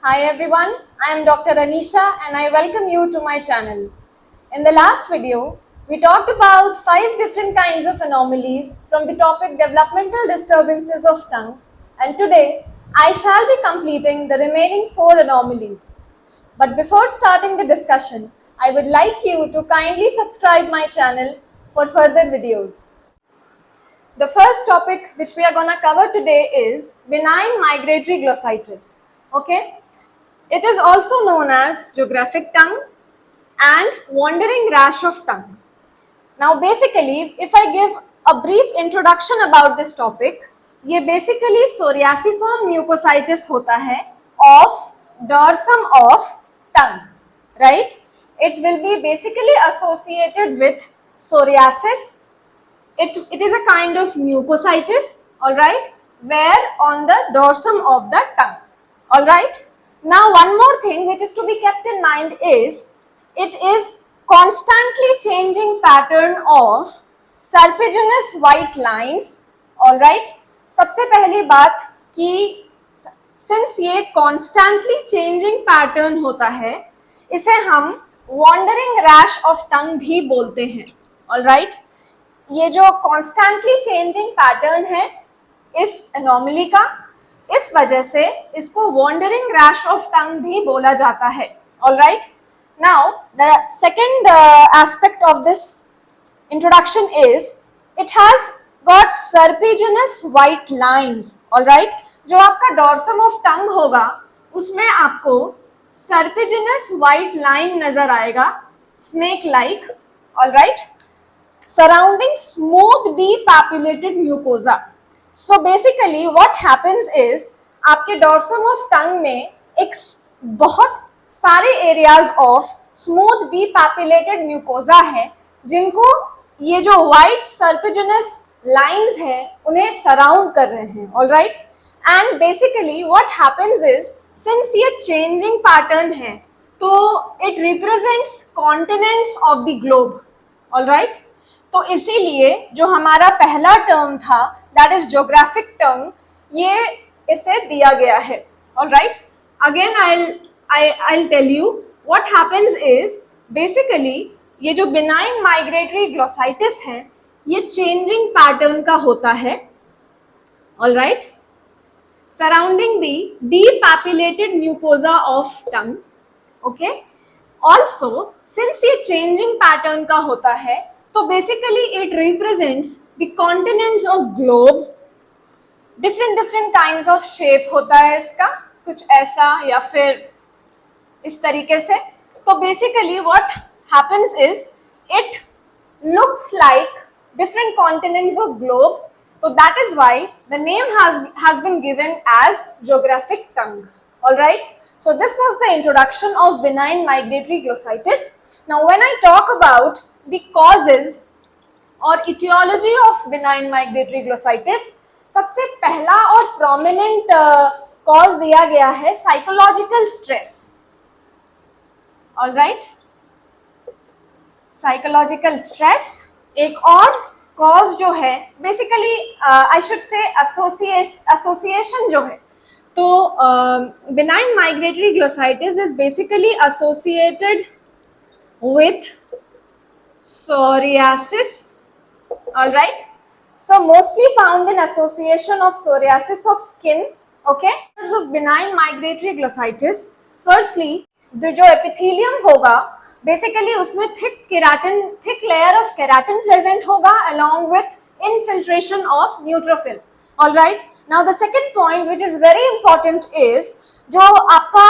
Hi everyone, I am Dr. Anisha and I welcome you to my channel. In the last video, we talked about 5 different kinds of anomalies from the topic developmental disturbances of tongue, and today I shall be completing the remaining 4 anomalies. But before starting the discussion, I would like you to kindly subscribe my channel for further videos. The first topic which we are going to cover today is benign migratory glossitis. Okay? It is also known as geographic tongue and wandering rash of tongue. Now basically, if I give a brief introduction about this topic, ये basically psoriasiform mucositis होता है of dorsum of tongue, right? It will be basically associated with psoriasis. It is a kind of mucositis, alright, where on the dorsum of the tongue, alright. Now one more thing which is to be kept in mind is, it is constantly changing pattern of serpiginous white lines, alright. सबसे पहली बात कि since ये constantly changing pattern होता है, इसे हम wandering rash of tongue भी बोलते हैं, alright. ये जो कॉन्स्टेंटली चेंजिंग पैटर्न है इस एनोमली का, इस वजह से इसको वॉन्डरिंग रैश ऑफ टंग भी बोला जाता है, alright. Now the second aspect of this introduction is it has got serpiginous white lines, alright. जो आपका डॉर्सम ऑफ टंग होगा उसमें आपको सर्पिजिनस व्हाइट लाइन नजर आएगा, snake like, alright, surrounding smooth depapillated mucosa. So basically what happens is, आपके dorsum of tongue में एक बहुत सारे areas of smooth depapillated mucosa है जिनको ये जो white serpiginous lines है उन्हें surround कर रहे हैं, alright. And basically what happens is, since ये changing pattern है तो it represents continents of the globe, alright. तो इसीलिए जो हमारा पहला टर्म था दैट इज ज्योग्राफिक टंग, ये इसे दिया गया है, alright. Again I tell you what happens is, basically ये जो बिनाइन माइग्रेटरी ग्लोसाइटिस है ये चेंजिंग पैटर्न का होता है, alright, surrounding the depapillated mucosa of tongue. Okay, also since ये चेंजिंग पैटर्न का होता है तो basically it represents the continents of globe. Different kinds of shape होता है इसका, कुछ ऐसा या फिर इस तरीके से. तो basically what happens is it looks like different continents of globe. तो that is why the name has been given as geographic tongue, alright. So this was the introduction of benign migratory glossitis. Now when I talk about the causes or etiology of benign migratory glossitis, सबसे पहला और prominent cause दिया गया है psychological stress, alright. psychological stress. एक और cause जो है basically I should say association जो है, तो benign migratory glossitis is basically associated with psoriasis, all right. So mostly found in association of psoriasis of skin, okay. Causes of benign migratory glossitis, firstly जो epithelium होगा basically उसमें thick layer of keratin present होगा along with infiltration of neutrophil, all right. Now the second point which is very important is जो आपका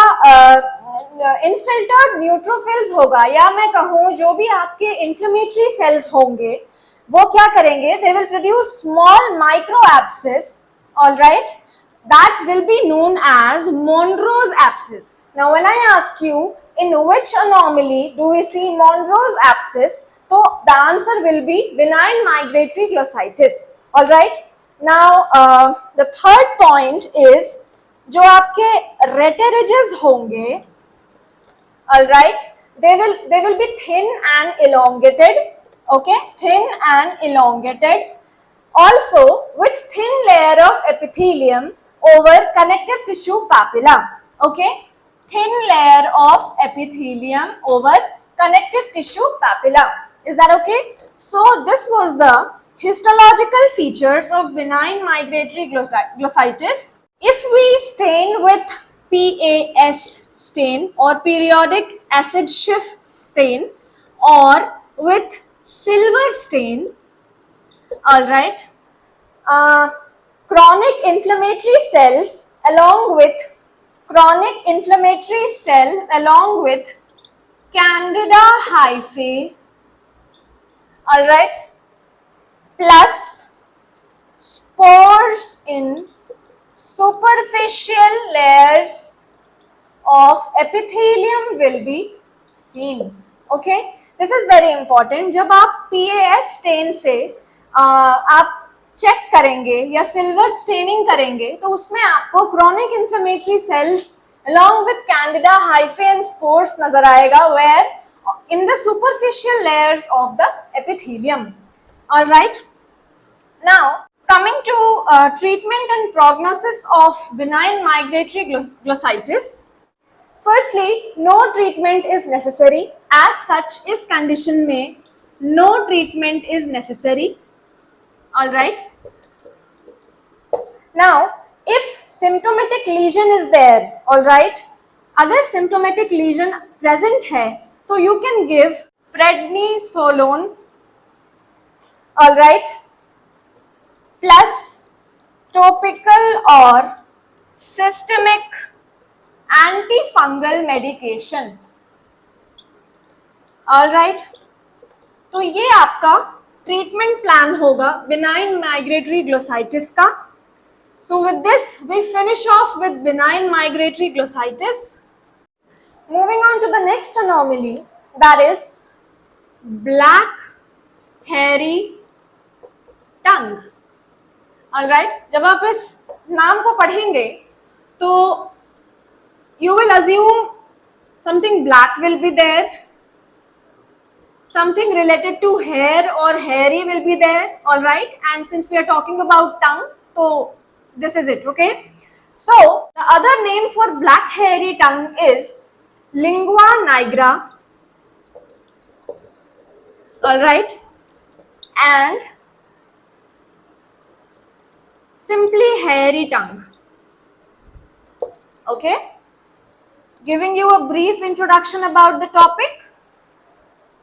इनफिल्टर्ड neutrophils होगा, या मैं कहूँ जो भी आपके इन्फ्लेमेटरी सेल्स होंगे वो क्या करेंगे, they will produce small micro abscess, alright, that will be known as Monro's abscess. Now when I ask you in which anomaly do we see Monro's abscess, so the answer will be benign migratory glossitis, alright. Now the third point is जो आपके रेटेरिजेस होंगे, alright, they will be thin and elongated, okay, thin and elongated, also with thin layer of epithelium over connective tissue papilla, okay. thin layer of epithelium over connective tissue papilla. Is that okay? So this was the histological features of benign migratory glossitis. If we stain with PAS stain or periodic acid Schiff stain or with silver stain, all right, chronic inflammatory cells along with Candida hyphae, all right, plus spores in superficial layers of epithelium will be seen. Okay, this is very important. जब आप PAS stain से आप check करेंगे या silver staining करेंगे तो उसमें आपको chronic inflammatory cells along with Candida hyphae and spores नजर आएगा where in the superficial layers of the epithelium. All right. Now coming to treatment and prognosis of benign migratory glossitis. Firstly, no treatment is necessary. As such, इस condition में no treatment is necessary. All right. Now, if symptomatic lesion is there, all right, अगर symptomatic lesion present है, तो you can give prednisolone, all right, plus topical or systemic antifungal medication. All right. तो ये आपका treatment plan होगा benign migratory glossitis का. So with this we finish off with benign migratory glossitis. Moving on to the next anomaly, that is black hairy tongue. All right. जब आप इस नाम को पढ़ेंगे तो you will assume something black will be there, something related to hair or hairy will be there, all right, and since we are talking about tongue, so this is it, okay. So the other name for black hairy tongue is lingua nigra, all right, and simply hairy tongue, okay. Giving you a brief introduction about the topic.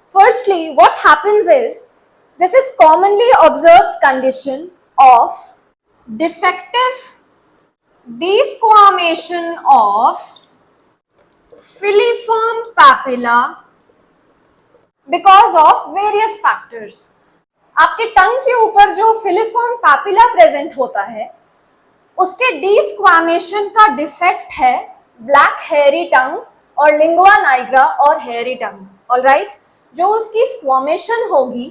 Firstly, what happens is, this is commonly observed condition of defective desquamation of filiform papilla because of various factors. आपके टंग के ऊपर जो filiform papilla present होता है, उसके desquamation का defect है black hairy टंग और लिंगुआ नाइग्रा और हेरी टंग, ऑलराइट. जो उसकी स्क्वामेशन होगी,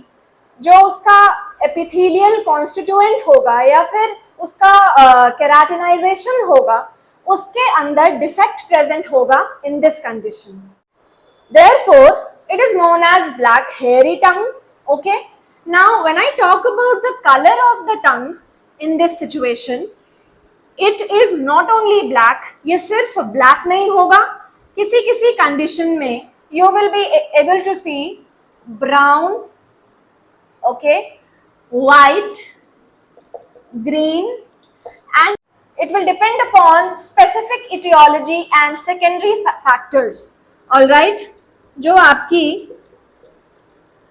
जो उसका एपिथेलियल कॉन्स्टिट्यूएंट होगा या फिर उसका केराटिनाइजेशन होगा, उसके अंदर डिफेक्ट प्रेजेंट होगा in this condition. Therefore it is known as black hairy tongue. Okay. Now when I talk about the colour of the tongue in this situation, it is not only black. ये सिर्फ black नहीं होगा, किसी किसी condition में you will be able to see brown, okay, white, green, and it will depend upon specific etiology and secondary factors. all right. जो आपकी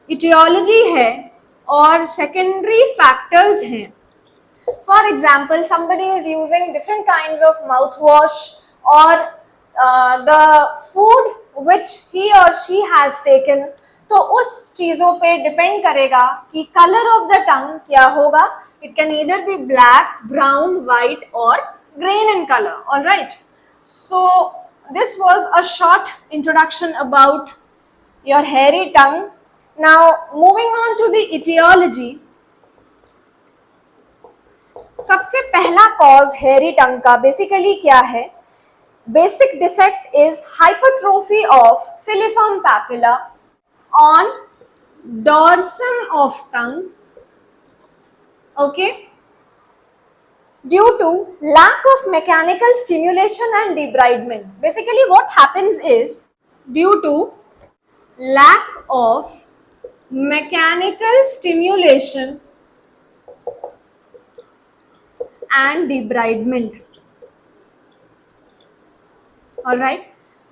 etiology है और secondary factors हैं. For example, somebody is using different kinds of mouthwash or the food which he or she has taken. तो उस चीजों पे depend करेगा कि कलर ऑफ द टंग क्या होगा. It can either be black, brown, white और green in colour. Alright. So this was a short introduction about your hairy tongue. Now moving on to the etiology. सबसे पहला cause hairy tongue का basically क्या है? Basic defect is hypertrophy of filiform papilla on dorsum of tongue. Okay. due to lack of mechanical stimulation and debridement. Basically what happens is, due to lack of mechanical stimulation and debridement. Alright,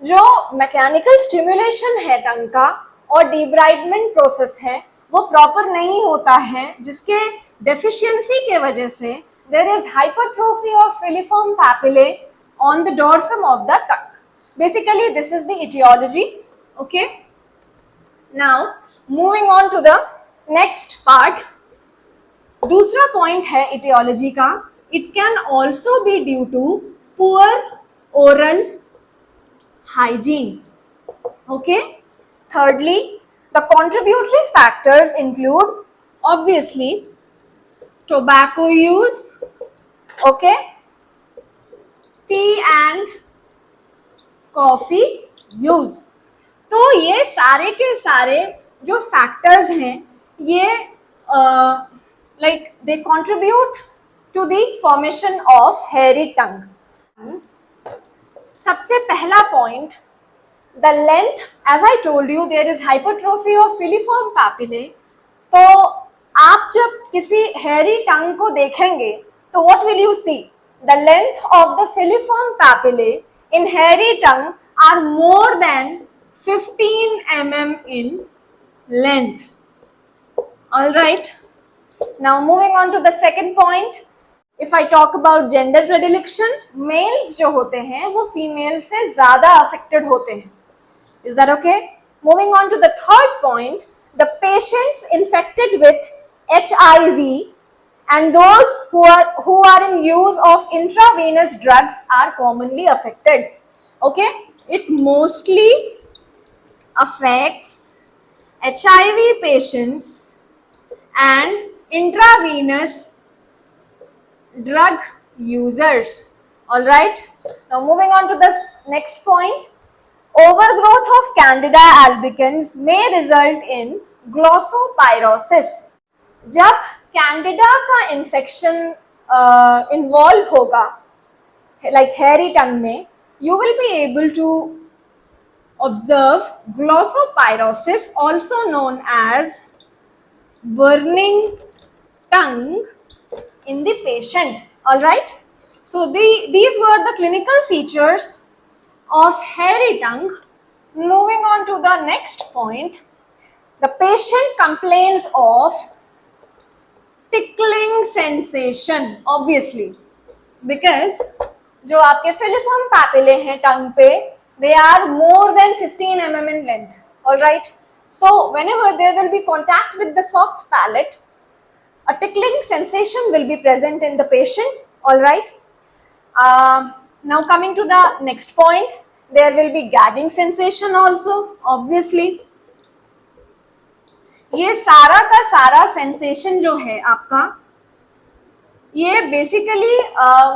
जो mechanical stimulation है टंग का और debridement process है वो proper नहीं होता है, जिसके डेफिशिएंसी के वजह से there is hypertrophy of filiform papillae on the dorsum of the tongue. Basically this is the etiology. Okay, now moving on to the next part. दूसरा पॉइंट है इटियोलॉजी का, it can also be due to poor oral hygiene. Okay, thirdly, the contributory factors include obviously tobacco use, okay, tea and coffee use. तो ये सारे के सारे जो factors हैं ये like they contribute to the formation of hairy tongue. सबसे पहला point, the length. As I told you there is hypertrophy of filiform papillae. तो आप जब किसी हेयरी टंग को देखेंगे तो what will you see? The length of the filiform papillae in hairy tongue are more than 15 mm in length. All right. Now moving on to the second point. If I talk about gender predilection, males जो होते हैं वो female से ज़्यादा affected होते हैं. Is that okay? Moving on to the third point, the patients infected with HIV and those who are in use of intravenous drugs are commonly affected. Okay, it mostly affects HIV patients and intravenous drug users. All right, now moving on to the next point. Overgrowth of Candida albicans may result in glossopyrosis. जब Candida का infection involve होगा like hairy tongue में, you will be able to observe glossopyrosis, also known as burning tongue in the patient. All right, so these were the clinical features of hairy tongue. Moving on to the next point, the patient complains of tickling sensation, obviously, because जो आपके filiform papillae हैं टंग पे, they are more than 15 mm in length. All right, so whenever there will be contact with the soft palate, a tickling sensation will be present in the patient. All right, now coming to the next point, there will be gagging sensation also, obviously. ये सारा का सारा sensation जो है आपका, ये basically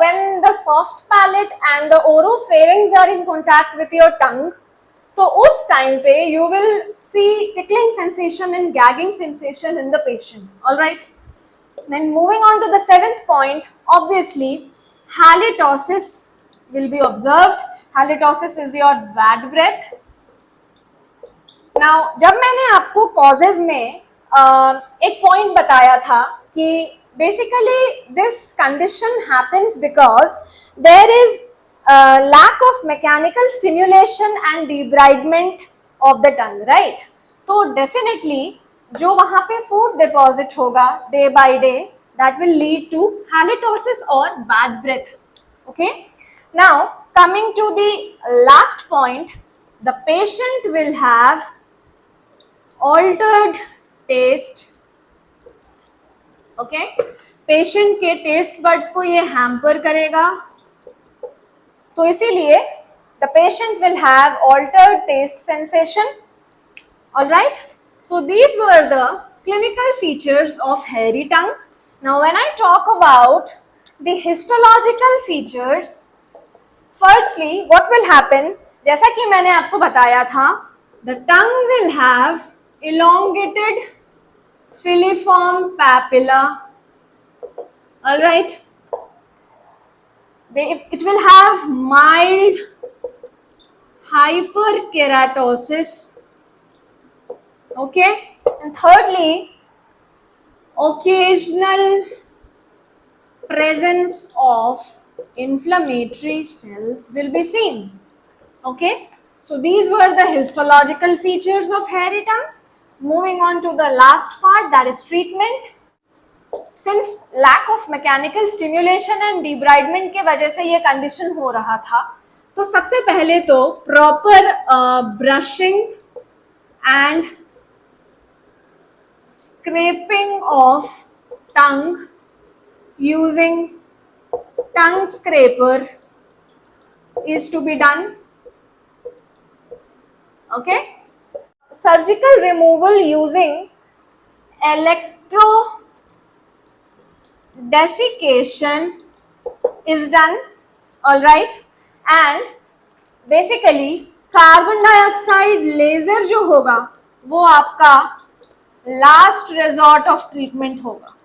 when the soft palate and the oropharynx are in contact with your tongue, तो उस टाइम पे you will see tickling sensation and gagging sensation in the patient. All right. Then moving on to the seventh point, obviously halitosis will be observed. Halitosis is your bad breath. Now, जब मैंने आपको causes में एक point बताया था कि basically this condition happens because there is lack of mechanical stimulation and debridement of the tongue, right? तो definitely जो वहाँ पे फूड डिपॉजिट होगा day by day, that will lead to halitosis और bad breath. Okay, now coming to the last point, the patient will have altered taste. Okay, patient के taste buds को ये hamper करेगा, तो इसीलिए the patient will have altered taste sensation. All right, so these were the clinical features of hairy tongue. Now when I talk about the histological features, firstly what will happen, जैसा कि मैंने आपको बताया था, the tongue will have elongated filiform papilla. All right, it will have mild hyperkeratosis. Okay, and thirdly, occasional presence of inflammatory cells will be seen. Okay, so these were the histological features of hairy tongue. Moving on to the last part, that is treatment. Since lack of mechanical stimulation and debridement के वजह से ये condition हो रहा था, तो सबसे पहले तो proper brushing and scraping of tongue using tongue scraper is to be done. Okay, surgical removal using electrodesiccation is done. All right, and basically carbon dioxide laser जो होगा वो आपका लास्ट रिजॉर्ट ऑफ ट्रीटमेंट होगा.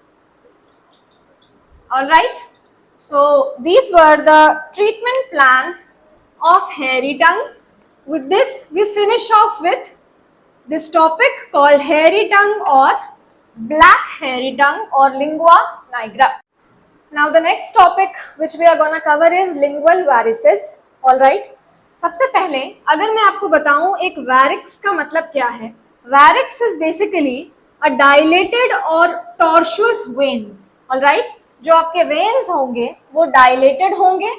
All right, so these were the treatment plan of hairy tongue. With this we finish off with this topic called hairy tongue or black hairy tongue or lingua nigra. Now the next topic which we are going to cover is lingual varices. All right, सबसे पहले अगर मैं आपको बताऊं एक varix का मतलब क्या है. Varix is basically a dilated or tortuous vein. All right, जो आपके veins होंगे वो dilated होंगे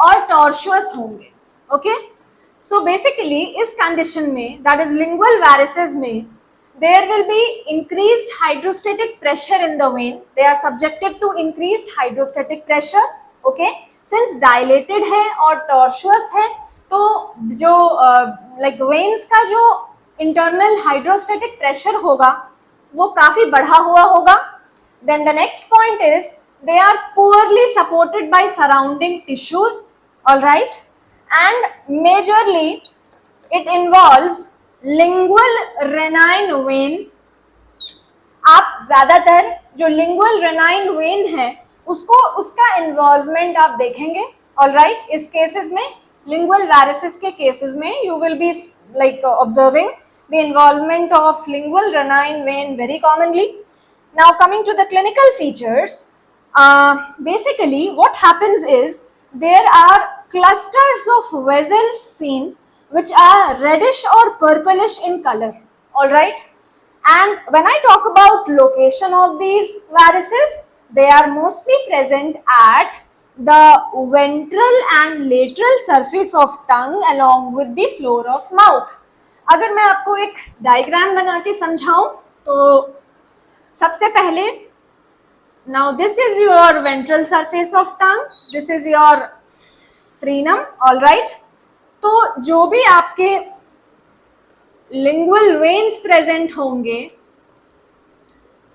और tortuous होंगे. Okay, so basically इस condition में, that is lingual varices में, there will be increased hydrostatic pressure in the vein. They are subjected to increased hydrostatic pressure. Okay, since dilated है और tortuous है तो जो like veins का जो internal hydrostatic pressure होगा वो काफी बढ़ा हुआ होगा. Then the next point is they are poorly supported by surrounding tissues. All right, and majorly it involves lingual renine vein. आप ज्यादातर जो lingual renine vein है उसको उसका involvement आप देखेंगे. All right, इस cases में lingual varices के cases में you will be like observing the involvement of lingual renine vein very commonly. Now coming to the clinical features, basically what happens is there are clusters of vessels seen which are reddish or purplish in color. All right, and when I talk about location of these varices, they are mostly present at the ventral and lateral surface of tongue along with the floor of mouth. अगर मैं आपको एक diagram बना के समझाऊं तो सबसे पहले, now this is your ventral surface of tongue, this is your frenum. All right, तो जो भी आपके lingual veins present होंगे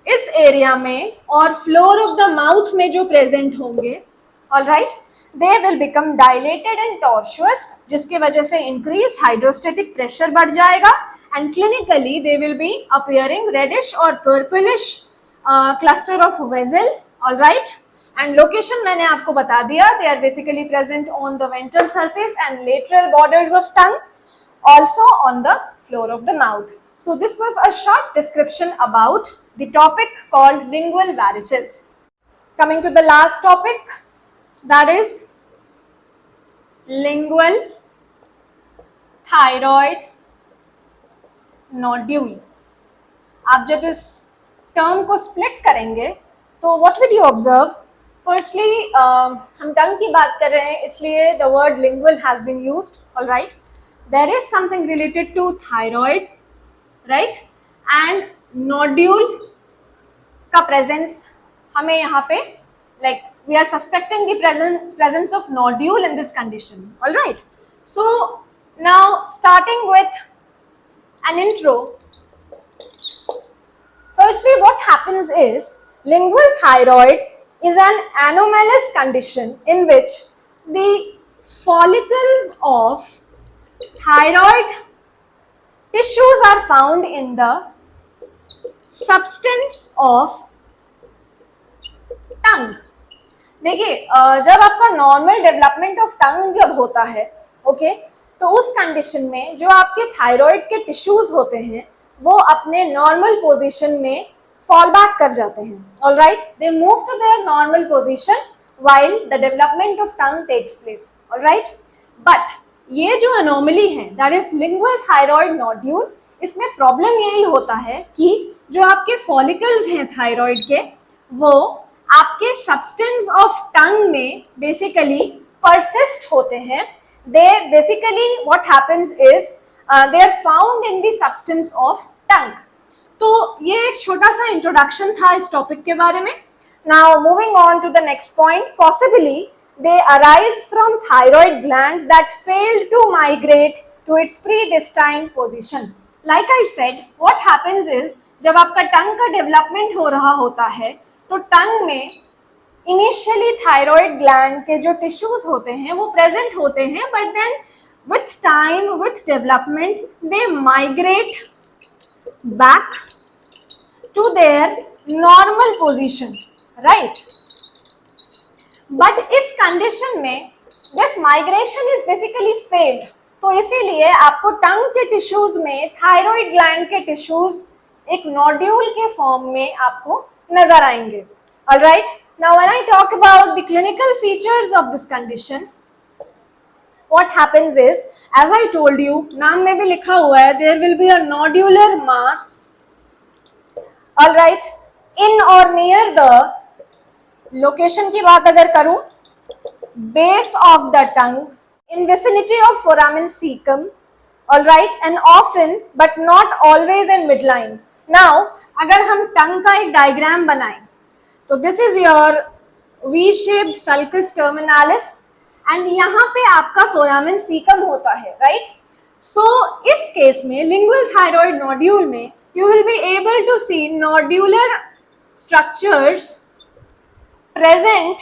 इस एरिया में और फ्लोर ऑफ द माउथ में जो प्रेजेंट होंगे, all right, they will become dilated and tortuous, जिसके वजह से increased hydrostatic pressure बढ़ जाएगा and clinically they will be appearing reddish or purplish cluster of vessels. All right, and location मैंने आपको बता दिया, they are basically present on the ventral surface and lateral borders of tongue, also on the floor of the mouth. So this was a short description about the topic called lingual varices. Coming to the last topic, that is lingual thyroid nodule. आप जब इस term को split करेंगे तो what will you observe? Firstly, हम टंग की बात कर रहे हैं इसलिए the word lingual has been used. All right, there is something related to thyroid, right, and nodule का presence हमें यहाँ पे like we are suspecting the presence of nodule in this condition. All right, so now starting with an intro. Firstly, what happens is lingual thyroid is an anomalous condition in which the follicles of thyroid tissues are found in the substance of tongue. देखिए जब आपका normal development of टंग जब होता है, okay, तो उस condition में जो आपके थायराइड के टिश्यूज होते हैं वो अपने नॉर्मल पोजीशन में फॉल बैक कर जाते हैं, alright, they move to their normal position while the development of tongue takes place, alright. But ये जो एनोमली है that is lingual thyroid nodule, इसमें प्रॉब्लम यही होता है कि जो आपके फॉलिकल्स हैं थायराइड के वो आपके सब्सटेंस ऑफ टंग में बेसिकली परसिस्ट होते हैं। They basically what happens is they are found in the substance of tongue. तो ये एक छोटा सा इंट्रोडक्शन था इस टॉपिक के बारे में। Now moving on to the next point, possibly they arise from thyroid gland that failed to migrate to its predestined position. Like I said, what happens is जब आपका टंग का डेवलपमेंट हो रहा होता है तो टंग में इनिशियली थायराइड ग्लैंड के जो टिश्यूज होते हैं वो प्रेजेंट होते हैं, but then with time with development they migrate back to their normal position, right. But इस कंडीशन में this migration is basically failed, तो इसीलिए आपको टंग के टिश्यूज में थायराइड ग्लैंड के टिश्यूज एक नोड्यूल के फॉर्म में आपको नजर आएंगे, alright. Now when I talk about the clinical features of this condition, what happens is, as I told you, नाम में भी लिखा हुआ है, there will be a nodular mass, alright, in और नियर द, लोकेशन की बात अगर करूं, base of the tongue, in vicinity of foramen caecum, alright, and often but not always in midline. Now अगर हम टंग का एक डायग्राम बनाएं तो this is your V shaped sulcus terminalis and यहाँ पे आपका फोरामेन सीकम होता है, राइट। सो इस केस में लिंगुअल थायराइड नोड्यूल में you will be able to see nodular structures present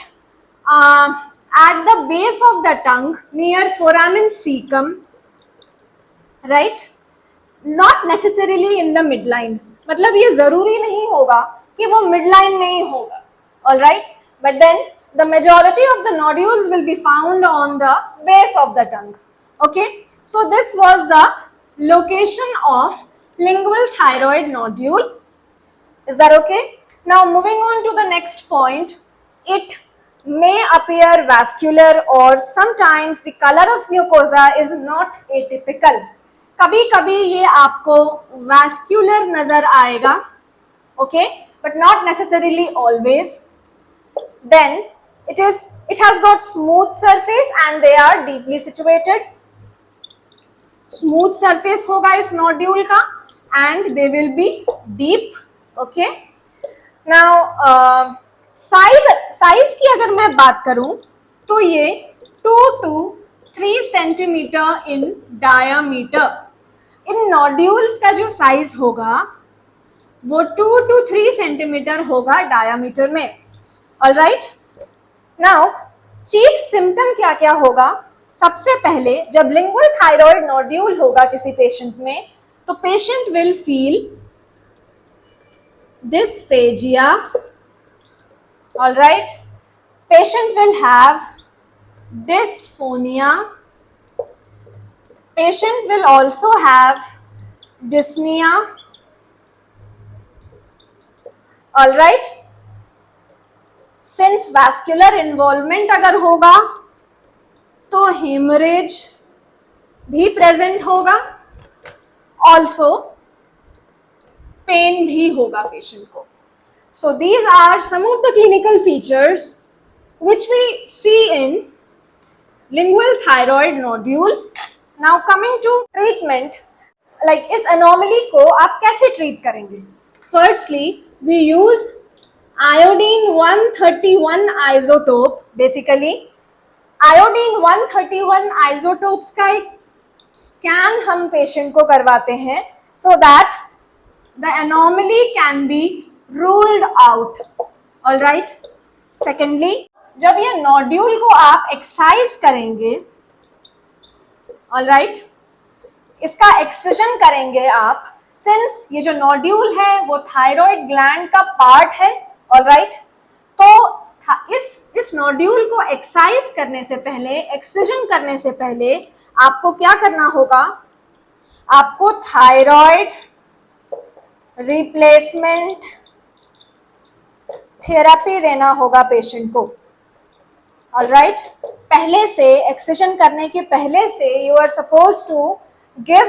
at the base of the tongue near foramen cecum, right, not necessarily in the midline, मतलब ये जरूरी नहीं होगा कि वो midline में ही होगा, all right, but then the majority of the nodules will be found on the base of the tongue, okay. So this was the location of lingual thyroid nodule, is that okay? Now moving on to the next point, it may appear vascular or sometimes the color of mucosa is not atypical. कभी कभी ये आपको vascular नजर आएगा, okay, but not necessarily always. Then it has got smooth surface and they are deeply situated. Smooth surface होगा इस nodule का and they will be deep, okay. Now size की अगर मैं बात करूं तो ये 2 to 3 centimetre in diameter. In nodules का जो साइज होगा वो 2 to 3 सेंटीमीटर होगा डायामीटर में, ऑलराइट। नाउ चीफ सिम्टम क्या क्या होगा, सबसे पहले जब लिंगुअल थायराइड नोड्यूल होगा किसी पेशेंट में तो patient will feel dysphagia, all right, patient will have dysphonia, patient will also have dyspnea, all right. Since vascular involvement अगर होगा तो hemorrhage भी present होगा, also pain भी होगा patient को. So these are some of the clinical features which we see in lingual thyroid nodule. Now coming to treatment, like इस anomaly को आप कैसे treat करेंगे? Firstly, we use iodine 131 isotope. Basically, iodine 131 isotopes का एक scan हम patient को करवाते हैं so that the anomaly can be ruled out, all right. Secondly, जब ये नोड्यूल को आप एक्साइज करेंगे, all right, इसका एक्सिजन करेंगे आप, सिंस ये जो नोड्यूल है वो थायराइड ग्लैंड का पार्ट है, all right, तो इस नोड्यूल को एक्सरसाइज करने से पहले, एक्सिजन करने से पहले आपको क्या करना होगा? आपको थायराइड रिप्लेसमेंट थेरेपी देना होगा पेशेंट को। ऑलराइट, पहले से एक्सिजन करने के पहले से you are suppose to give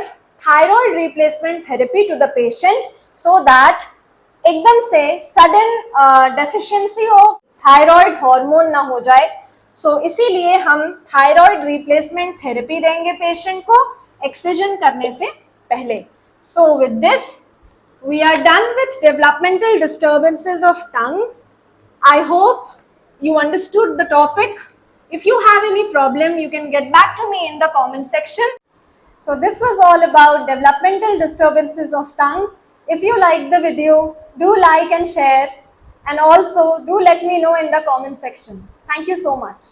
thyroid replacement therapy to the patient so that एकदम से sudden deficiency of thyroid hormone ना हो जाए। सो इसीलिए हम थायराइड रिप्लेसमेंट थेरेपी देंगे पेशेंट को एक्सिजन करने से पहले। So with this we are done with developmental disturbances of tongue. I hope you understood the topic. If you have any problem, you can get back to me in the comment section. So this was all about developmental disturbances of tongue. If you like the video, do like and share, and also do let me know in the comment section. Thank you so much.